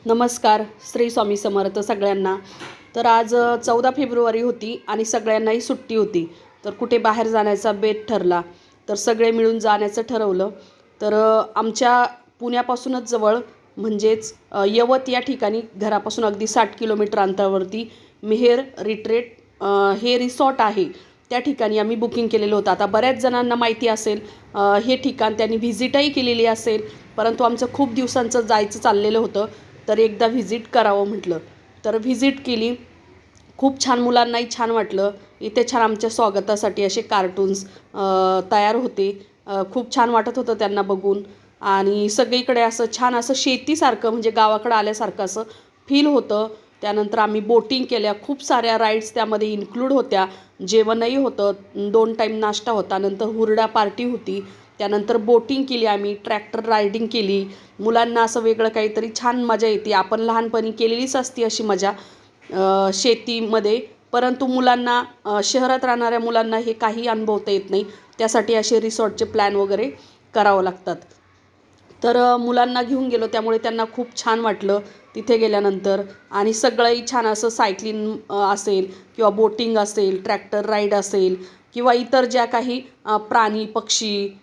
नमस्कार. श्री स्वामी समर्थ सगळ्यांना. तर आज 14 फेब्रुवारी होती आणि सगळ्यांनाही सुट्टी होती. तर कुठे बाहेर जाण्याचा बेत ठरला. तर सगळे मिळून जाण्याचं ठरवलं. तर आमच्या पुण्यापासूनच जवळ म्हणजेच यवत या ठिकाणी घरापासून अगदी 60 किलोमीटर अंतरावरती मेहेर रिट्रीट हे रिसॉर्ट आहे. त्या ठिकाणी आम्ही बुकिंग केलेलं होतं. आता बऱ्याच जणांना माहिती असेल हे ठिकाण, त्यांनी व्हिजिटही केलेली असेल, परंतु आमचं खूप दिवसांचं जायचं चाललेलं होतं. तर एकदा व्हिजिट करावं म्हटलं. तर व्हिजिट केली. खूप छान, मुलांनाही छान वाटलं. इथे छान आमच्या स्वागतासाठी असे कार्टून्स तयार होते. खूप छान वाटत होतं त्यांना बघून. आणि सगळीकडे असं छान असं शेतीसारखं म्हणजे गावाकडं आल्यासारखं असं फील होतं. त्यानंतर आम्ही बोटिंग केल्या. खूप साऱ्या राईड्स त्यामध्ये इन्क्लूड होत्या. जेवणही होतं. 2 टाईम नाश्ता होता. नंतर हुरडा पार्टी होती. त्यानंतर बोटिंग केली आम्ही. ट्रॅक्टर रायडिंग केली. मुलांना असं वेगळं काहीतरी छान मजा येते. आपण लहानपणी केलेलीच असती अशी मजा शेतीमध्ये. परंतु मुलांना शहरात राहणाऱ्या मुलांना हे काही अनुभवता येत नाही. त्यासाठी असे रिसॉर्टचे प्लॅन वगैरे करावं लागतात. तर मुलांना घेऊन गेलो, त्यामुळे त्यांना खूप छान वाटलं तिथे गेल्यानंतर. आणि सगळंही छान असं सायकलिंग असेल किंवा बोटिंग असेल, ट्रॅक्टर राईड असेल किंवा इतर ज्या काही प्राणी पक्षी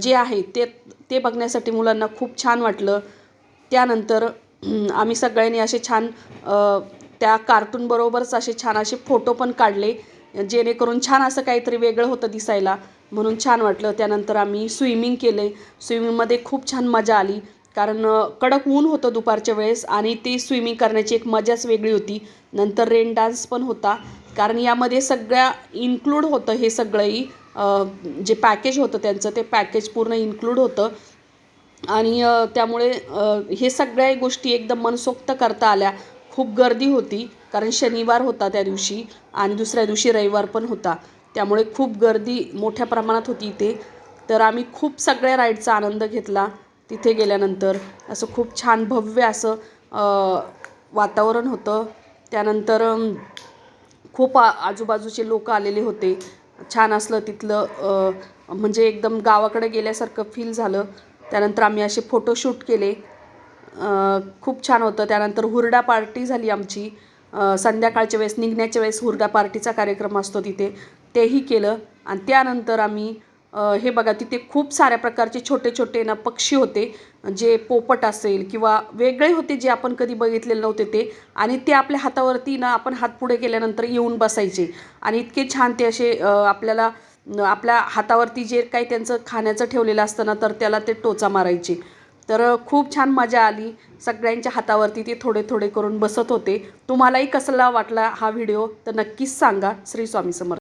जे आहे ते ते बघण्यासाठी मुलांना खूप छान वाटलं. त्यानंतर आम्ही सगळ्यांनी असे छान त्या कार्टूनबरोबरच असे छान असे फोटो पण काढले, जेणेकरून छान असं काहीतरी वेगळं होतं दिसायला, म्हणून छान वाटलं. त्यानंतर आम्ही स्विमिंग केले. स्विमिंगमध्ये खूप छान मजा आली, कारण कडक ऊन होतं दुपारच्या वेळेस आणि ती स्विमिंग करण्याची एक मजाच वेगळी होती. नंतर रेन डान्स पण होता, कारण यामध्ये सगळ्या इन्क्लूड होतं हे सगळंही. जे पॅकेज होतं त्यांचं ते पॅकेज पूर्ण इन्क्लूड होतं. आणि त्यामुळे हे सगळ्या गोष्टी एकदम मनसोक्त करता आल्या. खूप गर्दी होती, कारण शनिवार होता त्या दिवशी आणि दुसऱ्या दिवशी रविवार पण होता. त्यामुळे खूप गर्दी मोठ्या प्रमाणात होती इथे. तर आम्ही खूप सगळ्या राईडचा आनंद घेतला. तिथे गेल्यानंतर असं खूप छान भव्य असं वातावरण होतं. त्यानंतर खूप आजूबाजूचे लोक आलेले होते. छान असलं तिथलं, म्हणजे एकदम गावाकडे गेल्यासारखं फील झालं. त्यानंतर आम्ही असे फोटोशूट केले. खूप छान होतं. त्यानंतर हुरडा पार्टी झाली आमची. संध्याकाळच्या वेळेस निघण्याच्या वेळेस हुरडा पार्टीचा कार्यक्रम असतो तिथे, तेही केलं. आणि त्यानंतर आम्ही हे बघा, तिथे खूप साऱ्या प्रकारचे छोटे छोटे ना पक्षी होते, जे पोपट असेल किंवा वेगळे होते, जे आपण कधी बघितलेले नव्हते ते. आणि ते आपल्या हातावरती ना आपण हात पुढे केल्यानंतर येऊन बसायचे आणि इतके छान ते असे आपल्याला आपल्या हातावरती जे काही त्यांचं खाण्याचं ठेवलेलं असतं ना, तर त्याला ते टोचा मारायचे. तर खूप छान मजा आली. सगळ्यांच्या हातावरती ते थोडे थोडे करून बसत होते. तुम्हालाही कसला वाटला हा व्हिडिओ तर नक्कीच सांगा. श्री स्वामी समर्थ.